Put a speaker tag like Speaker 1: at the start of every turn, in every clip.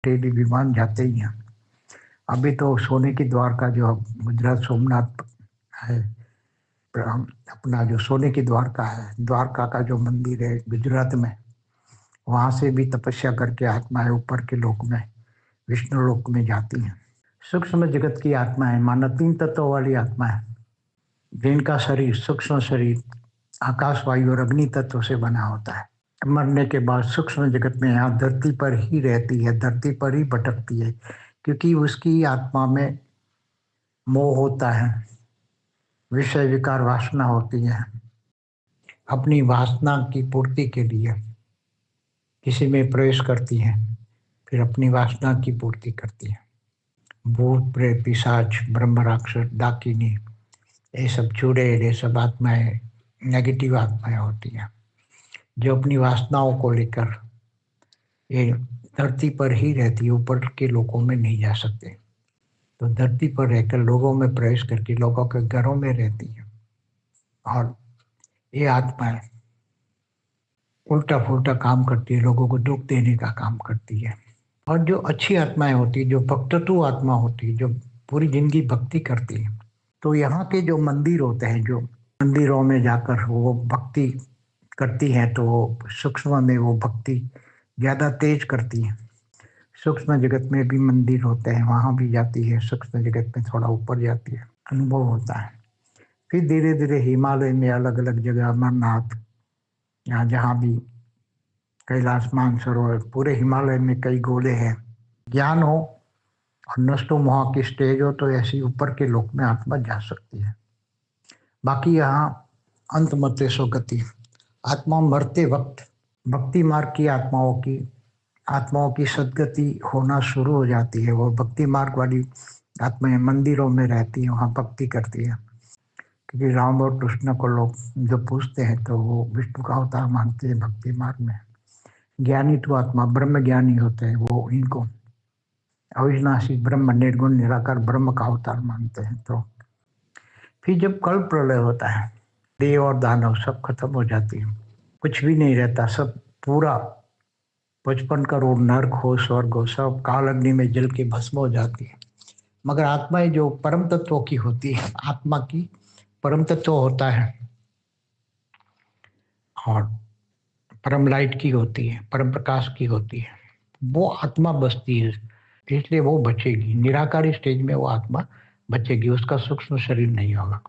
Speaker 1: Daily विमान जाते ही हैं। अभी तो सोने की द्वारका जो गुजरात सोमनाथ है, अपना जो सोने की द्वारका है, द्वारका का जो मंदिर है गुजरात में, वहां से भी तपस्या करके आत्माएं ऊपर के लोक में, विष्णु लोक में जाती हैं। सूक्ष्म जगत की आत्माएं माना 3 तत्वों वाली आत्माएं, जिनका शरीर सूक्ष्म शरीर आकाश वायु और अग्नि तत्व से बना होता है, मरने के बाद सूक्ष्म जगत में यहाँ धरती पर ही रहती है, धरती पर ही भटकती है, क्योंकि उसकी आत्मा में मोह होता है, विषय विकार वासना होती है। अपनी वासना की पूर्ति के लिए किसी में प्रवेश करती है, फिर अपनी वासना की पूर्ति करती है। भूत प्रेत पिशाच ब्रह्म राक्षस डाकिनी, ये सब चुड़ैल, ये सब आत्माएं नेगेटिव आत्माएं होती हैं, जो अपनी वासनाओं को लेकर ये धरती पर ही रहती है, ऊपर के लोगों में नहीं जा सकते। तो धरती पर रहकर लोगों में प्रवेश करके लोगों के घरों में रहती है, और ये आत्माएं उल्टा फुल्टा काम करती है, लोगों को दुख देने का काम करती है। और जो अच्छी आत्माएं होती है, जो भक्तत्व आत्मा होती है, जो पूरी जिंदगी भक्ति करती है, तो यहाँ के जो मंदिर होते हैं, जो मंदिरों में जाकर वो भक्ति करती हैं, तो वो सूक्ष्म में वो भक्ति ज़्यादा तेज करती है। सूक्ष्म जगत में भी मंदिर होते हैं, वहाँ भी जाती है, सूक्ष्म जगत में थोड़ा ऊपर जाती है, अनुभव होता है। फिर धीरे धीरे हिमालय में अलग अलग जगह, अमरनाथ, यहाँ जहाँ भी कैलाश मानसरोवर, पूरे हिमालय में कई गोले हैं। ज्ञान हो और नष्टो मोह की स्टेज हो तो ऐसी ऊपर के लोक में आत्मा जा सकती है। बाकी यहाँ अंत मते सो गति, आत्मा मरते वक्त भक्ति मार्ग की आत्माओं की सदगति होना शुरू हो जाती है। वो भक्ति मार्ग वाली आत्माएं मंदिरों में रहती है, वहाँ भक्ति करती है, क्योंकि राम और कृष्ण को लोग जो पूछते हैं तो वो विष्णु का अवतार मानते हैं भक्ति मार्ग में। ज्ञानी तो आत्मा ब्रह्म ज्ञानी होते हैं, वो इनको अविनाशी ब्रह्म निर्गुण निराकार ब्रह्म का अवतार मानते हैं। तो फिर जब कल प्रलय होता है, देव और दानव सब खत्म हो जाती है, कुछ भी नहीं रहता, सब पूरा 55 करोड़ नरक हो स्वर्ग हो सब काल अग्नि में जल के भस्म हो जाती है। मगर आत्माएं जो परम तत्वों की होती है, आत्मा की परम तत्व होता है और परम लाइट की होती है, परम प्रकाश की होती है, वो आत्मा बचती है, इसलिए वो बचेगी। निराकारी स्टेज में वो आत्मा बचेगी, उसका सूक्ष्म शरीर नहीं होगा।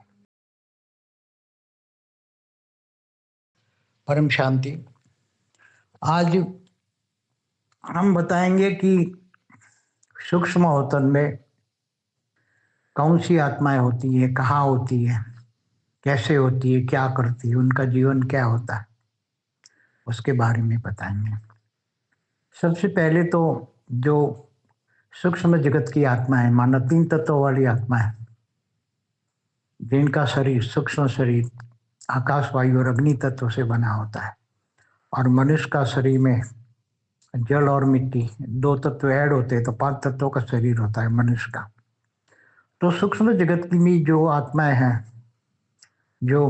Speaker 1: परम शांति। आज हम बताएंगे कि सूक्ष्म अवतन में कौन सी आत्माएं होती है, कहाँ होती है, कैसे होती है, क्या करती है, उनका जीवन क्या होता है, उसके बारे में बताएंगे। सबसे पहले तो जो सूक्ष्म जगत की आत्मा है, माना 3 तत्वों वाली आत्मा है, जिनका शरीर सूक्ष्म शरीर आकाश वायु और अग्नि तत्व से बना होता है, और मनुष्य का शरीर में जल और मिट्टी 2 तत्व ऐड होते हैं तो 5 तत्वों का शरीर होता है मनुष्य का। तो सूक्ष्म जगत की भी जो आत्माएं हैं, जो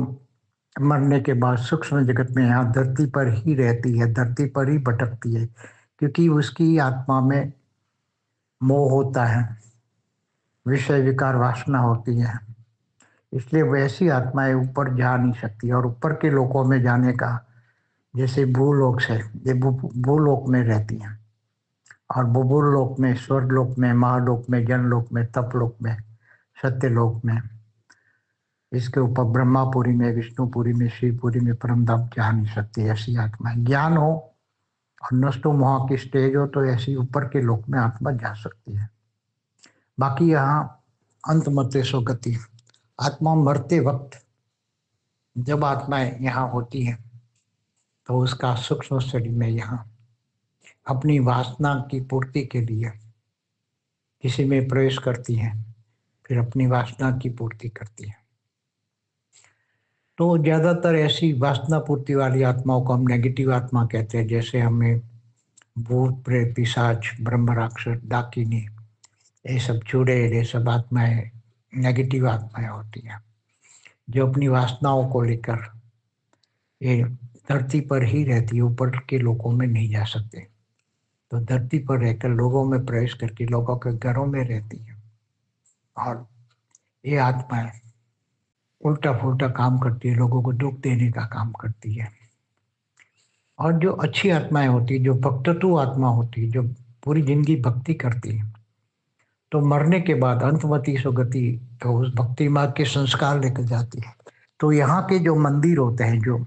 Speaker 1: मरने के बाद सूक्ष्म जगत में यहाँ धरती पर ही रहती है, धरती पर ही भटकती है, क्योंकि उसकी आत्मा में मोह होता है, विषय विकार वासना होती है, इसलिए वैसी आत्माएं ऊपर जा नहीं सकती। और ऊपर के लोकों में जाने का, जैसे भूलोक से ये भूलोक में रहती हैं, और भूलोक में, स्वर्गलोक में, महालोक में, जनलोक में, तपलोक में, सत्यलोक में, इसके ऊपर ब्रह्मापुरी में, विष्णुपुरी में, शिवपुरी में परमधाम जा नहीं सकती ऐसी आत्मा। ज्ञान हो और नष्टो मोह की स्टेज हो तो ऐसी ऊपर के लोक में आत्मा जा सकती है। बाकी यहाँ अंत मते सो गति, आत्मा मरते वक्त जब आत्माएं यहाँ होती है तो उसका सूक्ष्म शरीर में यहाँ अपनी वासना की पूर्ति के लिए किसी में प्रवेश करती है, फिर अपनी वासना की पूर्ति करती है। तो ज्यादातर ऐसी वासना पूर्ति वाली आत्माओं को हम नेगेटिव आत्मा कहते हैं, जैसे हमें भूत प्रेत पिशाच ब्रह्म राक्षस डाकिनी, ये सब चुड़ैल, ये सब आत्माएं नेगेटिव आत्माएं होती हैं, जो अपनी वासनाओं को लेकर ये धरती पर ही रहती है, ऊपर के लोकों में नहीं जा सकते। तो धरती पर रहकर लोगों में प्रवेश करके लोगों के घरों में रहती है। और ये आत्माएं उल्टा फुल्टा काम करती है, लोगों को दुख देने का काम करती है। और जो अच्छी आत्माएं होती है, जो भक्तत्व आत्मा होती है, जो पूरी जिंदगी भक्ति करती है, तो मरने के बाद अंतमति सुगति, तो उस भक्ति मार्ग के संस्कार लेकर जाती है। तो यहाँ के जो मंदिर होते हैं, जो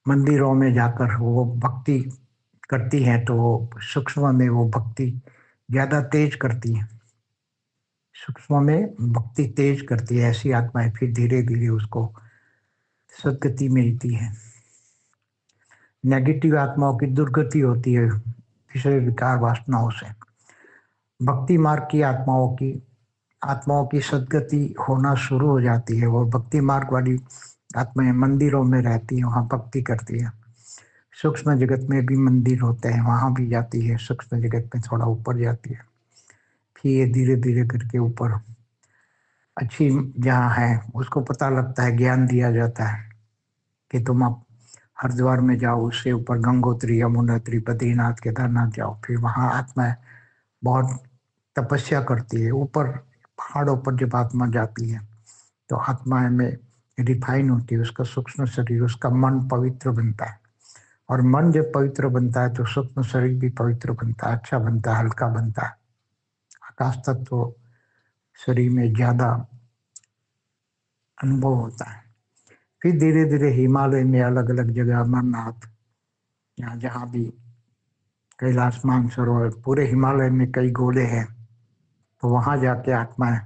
Speaker 1: मंदिरों में जाकर वो भक्ति करती हैं, तो वो सूक्ष्म में वो भक्ति ज्यादा तेज करती है, सूक्ष्म में भक्ति तेज करती है। ऐसी आत्माएं फिर धीरे धीरे उसको सदगति मिलती है। नेगेटिव आत्माओं की दुर्गति होती है विषय विकार वासनाओं से। भक्ति मार्ग की आत्माओं की सदगति होना शुरू हो जाती है। वो भक्ति मार्ग वाली आत्माएं मंदिरों में रहती है, वहां भक्ति करती है। सूक्ष्म जगत में भी मंदिर होते हैं, वहां भी जाती है, सूक्ष्म जगत में थोड़ा ऊपर जाती है। फिर ये धीरे धीरे करके ऊपर अच्छी जहाँ है उसको पता लगता है, ज्ञान दिया जाता है कि तुम अब हरिद्वार में जाओ, उससे ऊपर गंगोत्री, यमुनोत्री, बद्रीनाथ, केदारनाथ जाओ। फिर वहाँ आत्मा बहुत तपस्या करती है। ऊपर पहाड़ों पर जब आत्मा जाती है तो आत्मा में रिफाइन होती है, उसका सूक्ष्म शरीर, उसका मन पवित्र बनता है। और मन जब पवित्र बनता है तो सूक्ष्म शरीर भी पवित्र बनता है, अच्छा बनता है, हल्का बनता है। आकाश तत्व तो शरीर में ज्यादा अनुभव होता है। फिर धीरे धीरे हिमालय में अलग अलग जगह, अमरनाथ, यहाँ जहाँ भी कैलाश मानसरोवर, पूरे हिमालय में कई गोले हैं, तो वहां जाके आत्माएं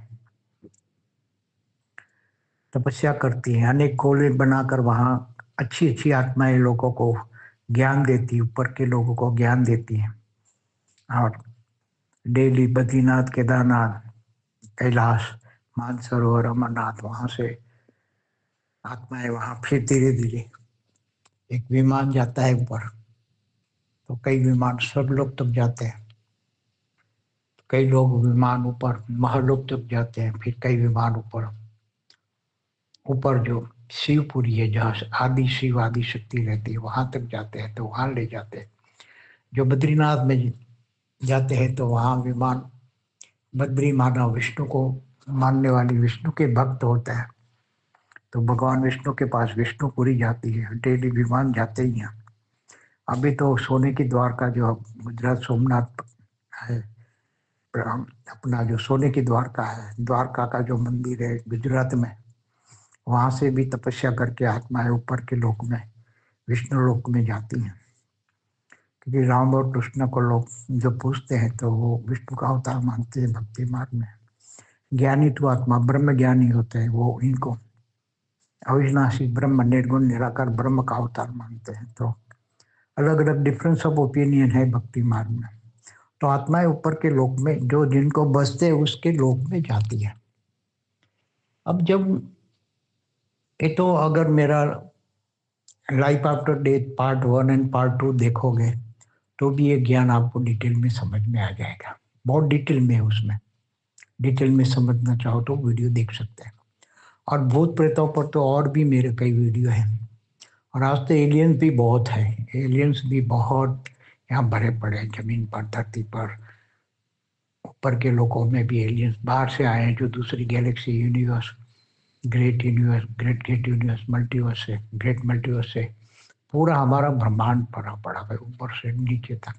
Speaker 1: तपस्या करती हैं। अनेक गोले बनाकर वहां अच्छी अच्छी आत्माएं लोगों को ज्ञान देती, ऊपर के लोगों को ज्ञान देती हैं। और डेली बद्रीनाथ, केदारनाथ, कैलाश मानसरोवर, अमरनाथ, वहां से आत्माएं वहां फिर धीरे धीरे एक विमान जाता है ऊपर, तो कई विमान सब लोग तक जाते हैं, कई लोग विमान ऊपर महालोक तक जाते हैं। फिर कई विमान ऊपर ऊपर जो शिवपुरी है, जहाँ आदि शिव आदि शक्ति रहती है, वहां तक जाते हैं, तो वहां ले जाते हैं। जो बद्रीनाथ में जाते हैं तो वहां विमान, बद्री मानव विष्णु को मानने वाली, विष्णु के भक्त होता है, तो भगवान विष्णु के पास विष्णुपुरी जाती है, डेली विमान जाते ही हैं। अभी तो सोने की द्वारका जो गुजरात सोमनाथ है, अपना जो सोने की द्वारका है, द्वारका का जो मंदिर है गुजरात में, वहां से भी तपस्या करके आत्माएं ऊपर के लोक में, विष्णु लोक में जाती हैं। क्योंकि राम और कृष्ण को लोग जो पूछते हैं तो वो विष्णु का अवतार मानते हैं भक्ति मार्ग में। ज्ञानी तो आत्मा ब्रह्म ज्ञानी होते हैं, वो इनको अविनाशी ब्रह्म, निर्गुण निराकार ब्रह्म का अवतार मानते हैं। तो अलग अलग डिफरेंस ऑफ ओपिनियन है भक्ति मार्ग में। तो आत्माएं ऊपर के लोक में, जो जिनको बसते हैं उसके लोक में जाती है। अब जब ये तो अगर मेरा life after death part 1 and part 2 देखोगे तो भी ये ज्ञान आपको डिटेल में समझ में आ जाएगा। बहुत डिटेल में है उसमें, डिटेल में समझना चाहो तो वीडियो देख सकते हैं। और भूत प्रेतों पर तो और भी मेरे कई वीडियो हैं। और आज तो एलियंस भी बहुत है, एलियंस भी बहुत यहाँ भरे पड़े हैं, जमीन पर, धरती पर। ऊपर के लोगों में भी एलियंस बाहर से आए हैं, जो दूसरी Galaxy, universe, great universe, great great universe, multiverse से, ग्रेट मल्टीवर्स से पूरा हमारा ब्रह्मांड भरा पड़ा है ऊपर से नीचे तक।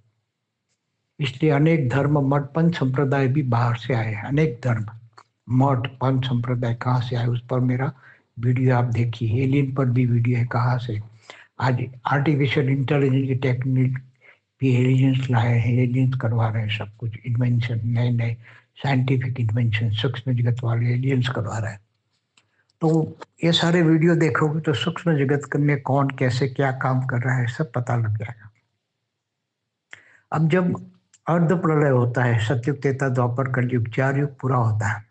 Speaker 1: इसलिए अनेक धर्म, मठ, पंच संप्रदाय भी बाहर से आए हैं। अनेक धर्म, मठ, पंच संप्रदाय कहाँ से आए, उस पर मेरा वीडियो आप देखिए। एलियन पर भी वीडियो है, कहाँ से। आज आर्टिफिशियल इंटेलिजेंस की टेक्निक भी एलियंस लाए हैं, एलियंस करवा रहे हैं सब कुछ, इन्वेंशन, नए नए साइंटिफिक इन्वेंशन सूक्ष्म जगत वाले एलियंस करवा रहे हैं। तो ये सारे वीडियो देखोगे तो सूक्ष्म जगत में कौन कैसे क्या काम कर रहा है सब पता लग जाएगा। अब जब अर्ध प्रलय होता है, सतयुग, त्रेता, द्वापर, कलयुग, 4 युग पूरा होता है,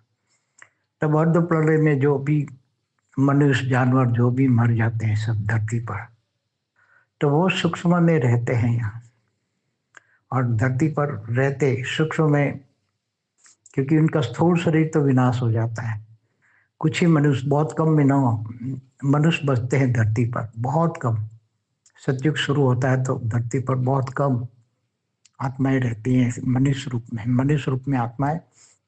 Speaker 1: तब अर्ध प्रलय में जो भी मनुष्य जानवर जो भी मर जाते हैं सब धरती पर, तो वो सूक्ष्म में रहते हैं यहाँ। और धरती पर रहते सूक्ष्म में, क्योंकि उनका स्थूल शरीर तो विनाश हो जाता है, कुछ ही मनुष्य, बहुत कम मनुष्य बचते हैं धरती पर, बहुत कम, सतयुग शुरू होता है तो धरती पर बहुत कम आत्माएं रहती हैं मनुष्य रूप में। मनुष्य रूप में आत्माएं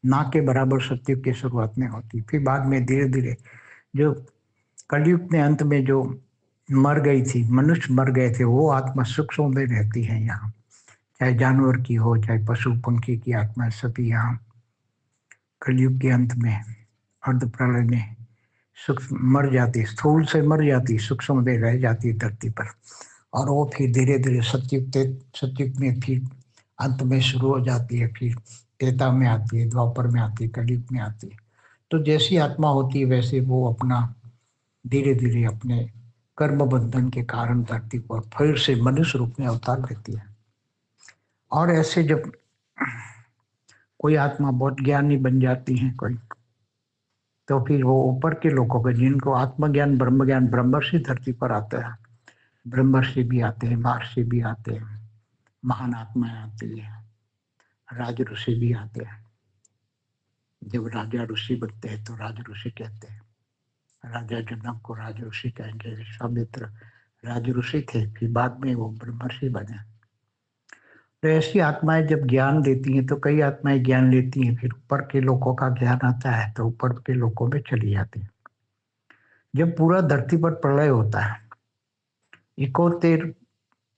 Speaker 1: ना के बराबर सतयुग की शुरुआत में होती। फिर बाद में धीरे धीरे जो कलयुग में अंत में जो मर गई थी, मनुष्य मर गए थे, वो आत्मा सूक्ष्म में रहती है यहाँ। चाहे जानवर की हो, चाहे पशु पंखी की आत्मा, सभी यहाँ कलयुग के अंत में अर्ध प्रलय में सूक्ष्म मर जाती, स्थूल से मर जाती, सूक्ष्म में रह जाती है धरती पर। और वो फिर धीरे धीरे सतयुग में फिर अंत में शुरू हो जाती है, फिर त्रेता में आती है, द्वापर में आती है, कलयुग में आती है। तो जैसी आत्मा होती है वैसे वो अपना धीरे धीरे अपने कर्म बंधन के कारण धरती पर फिर से मनुष्य रूप में अवतार लेती है। और ऐसे जब कोई आत्मा बहुत ज्ञानी बन जाती है कोई, तो फिर वो ऊपर के लोगों को, जिनको आत्मज्ञान ब्रह्म ज्ञान, ब्रह्मर्षि धरती पर आते हैं। ब्रह्मर्षि भी आते हैं, महर्षि भी आते हैं, महान आत्माएं आती है, राज ऋषि भी आते हैं। जब राजा ऋषि बनते हैं तो राज ऋषि कहते हैं। राजा जनक को राज ऋषि कहेंगे। विश्वामित्र राज ऋषि थे, फिर बाद में वो ब्रह्मर्षि बने। तो ऐसी आत्माएं जब ज्ञान देती हैं तो कई आत्माएं ज्ञान लेती हैं, फिर ऊपर के लोगों का ज्ञान आता है तो ऊपर के लोगों में चली जाती है। जब पूरा धरती पर प्रलय होता है, 71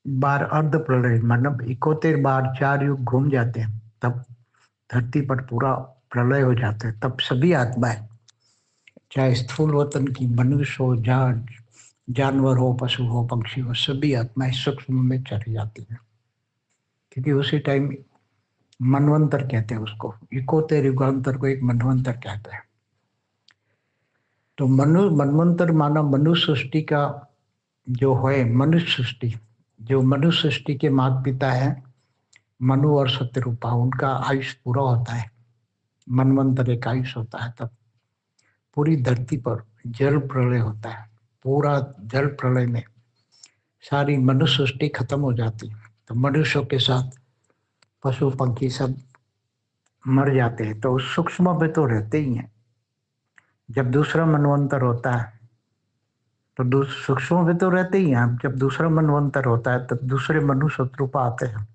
Speaker 1: बार अर्ध प्रलय, मतलब 71 बार 4 युग घूम जाते हैं, तब धरती पर पूरा प्रलय हो जाता है। तब सभी आत्माएं, चाहे स्थूल वतन की मनुष्य हो, जानवर हो, पशु हो, पक्षी हो, सभी आत्माएं सूक्ष्म में चली जाती हैं। क्योंकि उसी टाइम मनवंतर कहते हैं उसको, 71 युगांतर को एक मनवंतर कहते हैं। तो मनवंतर माना मनुष्य सृष्टि का जो है, मनुष्य सृष्टि, जो मनुष्य सृष्टि के माता पिता है मनु और सत्यरूपा, उनका आयुष पूरा होता है, मनवंतर एक आयुष होता है, तब पूरी धरती पर जल प्रलय होता है। पूरा जल प्रलय में सारी मनुष्य सृष्टि खत्म हो जाती है, तो मनुष्यों के साथ पशु पंखी सब मर जाते हैं। तो सूक्ष्म में तो रहते ही हैं। जब दूसरा मनवंतर होता है तो सूक्ष्म में तो रहते ही हैं। जब दूसरा मनवंतर होता है तब दूसरे मनुष्य शत्रुपा आते हैं,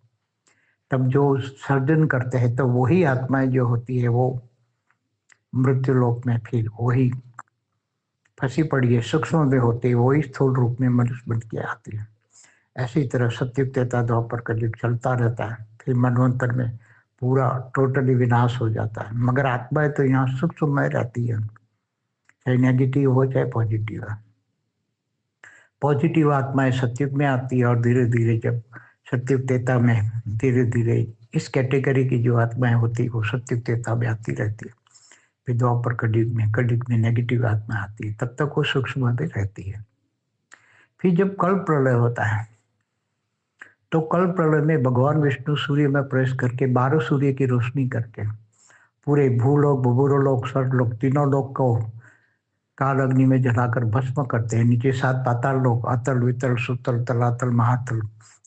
Speaker 1: तब जो सर्जन करते हैं तो वही आत्माएं जो होती है वो मृत्यु लोक में फिर वही फंसी पड़ी है, सूक्ष्म में होती है, वही स्थूल रूप में मनुष्य बन के आती है। ऐसी तरह सतयुग त्रेता द्वापर कलयुग चलता रहता है, फिर मनवंतर में पूरा टोटली विनाश हो जाता है। मगर आत्माएं तो यहाँ सूक्ष्म में रहती है, चाहे नेगेटिव हो चाहे पॉजिटिव है। पॉजिटिव आत्माएं सतयुग में आती है, और धीरे धीरे जब सतयुग त्रेता में धीरे धीरे इस कैटेगरी की जो आत्माएं होती है वो सतयुग त्रेता में आती रहती है। फिर द्वापर कलयुग में नेगेटिव आत्मा आती है, तब तक वो सूक्ष्म में रहती है। फिर जब कल प्रलय होता है तो कल प्रलय में भगवान विष्णु सूर्य में प्रवेश करके 12 सूर्य की रोशनी करके पूरे भूलोक, भूलोक, स्वर्गलोक, तीनों लोक को काल अग्नि में जलाकर भस्म करते हैं। नीचे 7 पाताल लोक, अतल, वितल, सुतल, तलातल, महातल,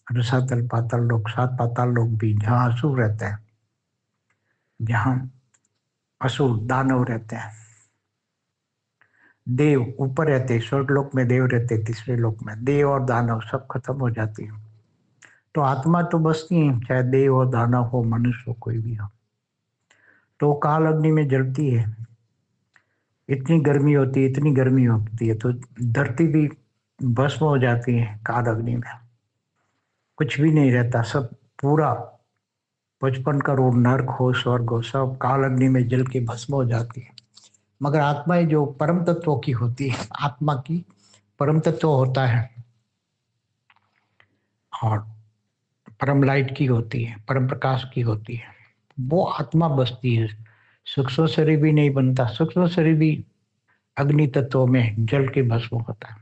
Speaker 1: रसातल, पाताल लोक, 7 पाताल लोक भी, जहाँ असुर रहते हैं, जहाँ असुर दानव रहते हैं, देव ऊपर रहते, स्वर्ग लोक में देव रहते, तीसरे लोक में देव और दानव सब खत्म हो जाती है। तो आत्मा तो बसती है, चाहे देव हो, दानव हो, मनुष्य हो, कोई भी हो, तो काल अग्नि में जलती है। इतनी गर्मी होती है, इतनी गर्मी होती है, तो धरती भी भस्म हो जाती है काल अग्नि में, कुछ भी नहीं रहता, सब पूरा 55 करोड़ नरक हो, स्वर्ग हो, सब काल अग्नि में जल के भस्म हो जाती है। मगर आत्माएं जो परम तत्वों की होती है, आत्मा की परम तत्व होता है और परम लाइट की होती है, परम प्रकाश की होती है, वो आत्मा बसती है। सूक्ष्म शरीर भी नहीं बनता, सूक्ष्म शरीर भी अग्नि तत्वों में जल के भस्म होता है।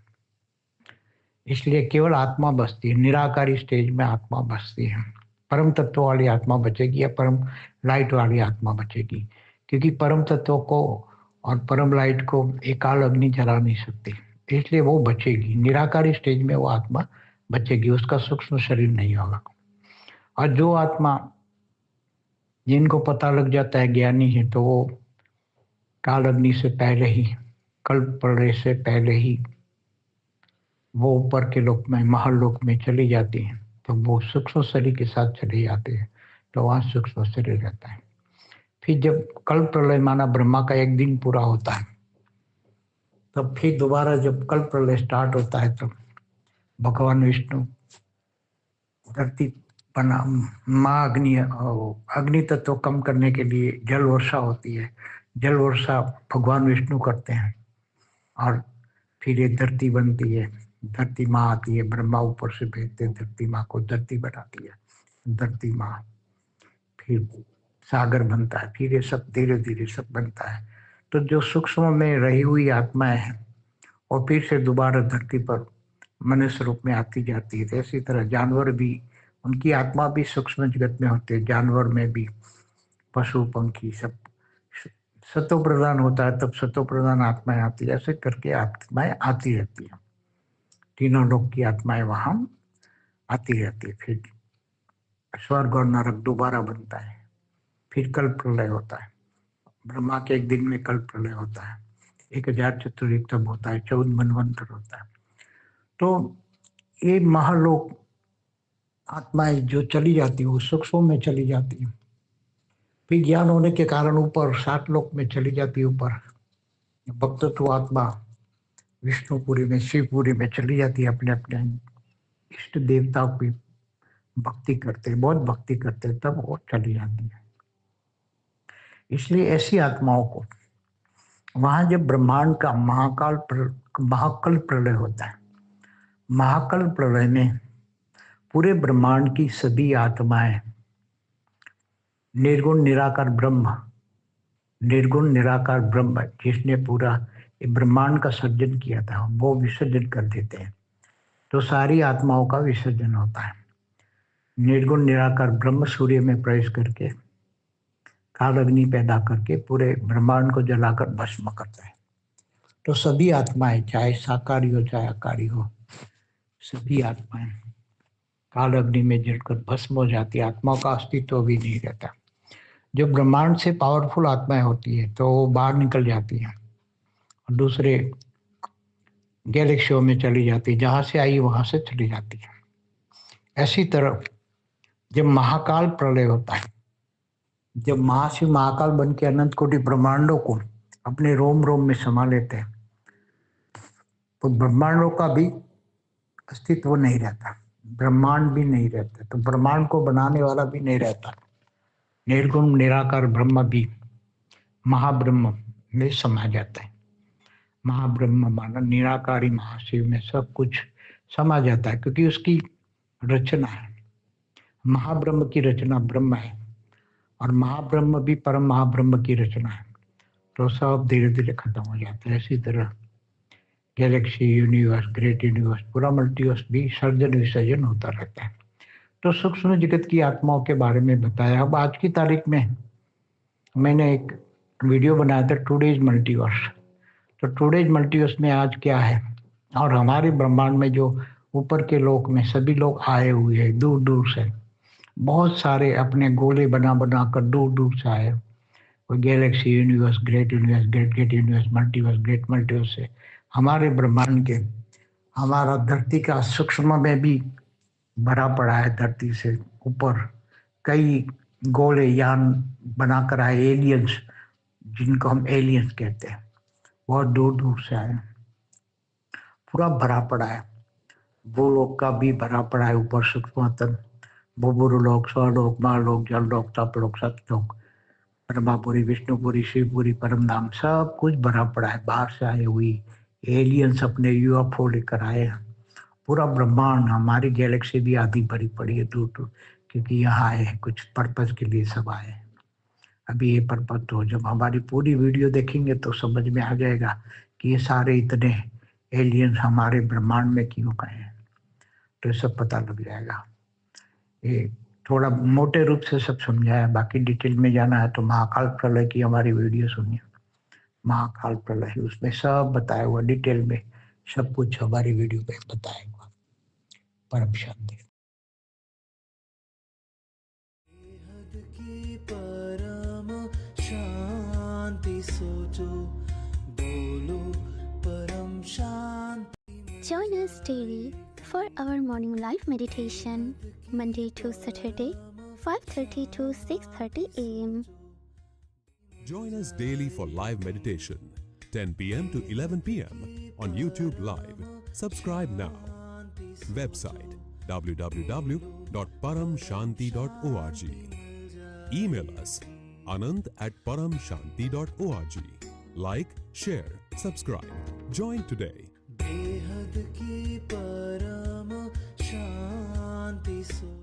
Speaker 1: इसलिए केवल आत्मा बचती है, निराकारी स्टेज में आत्मा बचती है। परम तत्व वाली आत्मा बचेगी या परम लाइट वाली आत्मा बचेगी, क्योंकि परम तत्व को और परम लाइट को एकाल अग्नि जला नहीं सकती, इसलिए वो बचेगी। निराकारी स्टेज में वो आत्मा बचेगी, उसका सूक्ष्म शरीर नहीं होगा। और जो आत्मा, जिनको पता लग जाता है, ज्ञानी है, तो वो काल अग्नि से पहले ही, कल्प प्रलय से पहले ही वो ऊपर के लोक में महालोक में चली जाती हैं, तो वो सूक्ष्म शरीर के साथ चले जाते हैं, तो वहाँ सूक्ष्म शरीर रहता है। फिर जब कल्प प्रलय माना ब्रह्मा का एक दिन पूरा होता है, तब फिर दोबारा जब कल्प प्रलय स्टार्ट होता है, तब भगवान विष्णु धरती बना माँ अग्नि अग्नि तत्व कम करने के लिए जल वर्षा होती है, जल वर्षा भगवान विष्णु करते हैं, और फिर ये धरती बनती है, धरती माँ आती है, ब्रह्मा ऊपर से भेजते धरती माँ को, धरती बनाती है धरती माँ, फिर सागर बनता है, फिर ये सब धीरे धीरे सब बनता है। तो जो सूक्ष्म में रही हुई आत्माएं हैं और फिर से दोबारा धरती पर मनुष्य रूप में आती जाती है। तो इसी तरह जानवर भी, उनकी आत्मा भी सूक्ष्म जगत में होते हैं, जानवर में भी पशु पंखी सब सतो प्रधान होता है, तब सतो प्रधान आत्माएं आती है, ऐसे करके आत्माएं आती रहती है, तीनों लोक की आत्माएं वहां आती रहती है। फिर स्वर्ग और नरक दोबारा बनता है, फिर कल्प प्रलय होता है, ब्रह्मा के एक दिन में कल्प प्रलय होता है, 1000 चतुर्युग तब होता है, 14 मनवंतर होता है। तो ये महालोक आत्माएं जो चली जाती है वो सूक्ष्म में चली जाती है, फिर ज्ञान होने के कारण ऊपर 7 लोक में चली जाती है, ऊपर भक्तत्व आत्मा विष्णुपुरी में शिवपुरी में चली जाती है, अपने अपने इष्ट देवताओं की भक्ति करते, बहुत भक्ति करते, तब वो चली जाती है। इसलिए ऐसी आत्माओं को वहां जब ब्रह्मांड का महाकल्प प्रलय होता है, महाकल्प प्रलय में पूरे ब्रह्मांड की सभी आत्माएं निर्गुण निराकार ब्रह्म, निर्गुण निराकार ब्रह्म जिसने पूरा ब्रह्मांड का सर्जन किया था, वो विसर्जन कर देते हैं, तो सारी आत्माओं का विसर्जन होता है। निर्गुण निराकार ब्रह्म सूर्य में प्रवेश करके काल अग्नि पैदा करके पूरे ब्रह्मांड को जलाकर भस्म करता है। तो सभी आत्माएं, चाहे साकारी हो चाहे आकारी हो, सभी आत्माएं काल अग्नि में जलकर भस्म हो जाती है, आत्माओं का अस्तित्व भी नहीं रहता। जो ब्रह्मांड से पावरफुल आत्माएं होती है तो वो बाहर निकल जाती हैं और दूसरे गैलेक्सियों में चली जाती है, जहां से आई वहां से चली जाती है। ऐसी तरह जब महाकाल प्रलय होता है, जब महाशिव महाकाल बन के अनंत कोटि ब्रह्मांडों को अपने रोम रोम में समा लेते हैं, तो ब्रह्मांडों का भी अस्तित्व नहीं रहता, ब्रह्मांड भी नहीं रहता, तो ब्रह्मांड को बनाने वाला भी नहीं रहता। निर्गुण निराकार ब्रह्म भी महाब्रह्म में समा जाता है। महाब्रह्म माना निराकारी महाशिव में सब कुछ समा जाता है, क्योंकि उसकी रचना है, महाब्रह्म की रचना ब्रह्म है, और महाब्रह्म भी परम महाब्रह्म की रचना है, तो सब धीरे धीरे खत्म हो जाता है। इसी तरह गैलेक्सी, यूनिवर्स, ग्रेट यूनिवर्स, पूरा मल्टीवर्स भी सर्जन विसर्जन होता रहता है। तो सूक्ष्म जगत की आत्माओं के बारे में बताया। अब आज की तारीख में मैंने एक वीडियो बनाया था, टुडेज मल्टीवर्स। तो टुडेज मल्टीवर्स में आज क्या है, और हमारे ब्रह्मांड में जो ऊपर के लोक में सभी लोग आए हुए हैं दूर दूर से, बहुत सारे अपने गोले बना बना कर दूर दूर से आए, कोई Galaxy, universe, great universe, great great universe, multiverse, great multiverse से हमारे ब्रह्मांड के, हमारा धरती का सूक्ष्म में भी भरा पड़ा है, धरती से ऊपर कई गोले यान बनाकर आए, एलियंस, जिनको हम एलियंस कहते हैं, बहुत दूर दूर से आए, पूरा भरा पड़ा है। भूलोक का भी भरा पड़ा है, ऊपर सूक्ष्म तन, भूबुरलोक, स्वलोक, महालोक, जललोक, तपलोक, सतलोक, ब्रह्मापुरी, विष्णुपुरी, शिवपुरी, परम धाम, सब कुछ भरा पड़ा है। बाहर से आए हुई एलियंस अपने यूएफओ लेकर आए हैं। पूरा ब्रह्मांड, हमारी गैलेक्सी भी आधी भरी पड़ी है दूर दूर, क्योंकि यहाँ आए हैं कुछ पर्पज के लिए, सब आए हैं। अभी ये पर्पज, तो जब हमारी पूरी वीडियो देखेंगे तो समझ में आ जाएगा कि ये सारे इतने एलियंस हमारे ब्रह्मांड में क्यों गए हैं, तो ये सब पता लग जाएगा। ये थोड़ा मोटे रूप से सब समझाया, बाकी डिटेल में जाना है तो महाकाल प्रलय की हमारी वीडियो सुनिए, महाकाल प्रलय, उसमें सब बताया हुआ डिटेल में, सब कुछ हमारी वीडियो में बताया हुआ। परम शांति।
Speaker 2: बेहद की परम शांति सोचो, बोलो परम शांति।
Speaker 3: Join us daily for our morning live meditation, Monday to Saturday, 5:30 to 6:30 a.m.
Speaker 4: Join us daily for live meditation, 10 p.m. to 11 p.m. on YouTube Live. Subscribe now. Website www.paramshanti.org. Email us anand@paramshanti.org. Like, share, subscribe. Join today.
Speaker 2: बेहद की परम शांति सो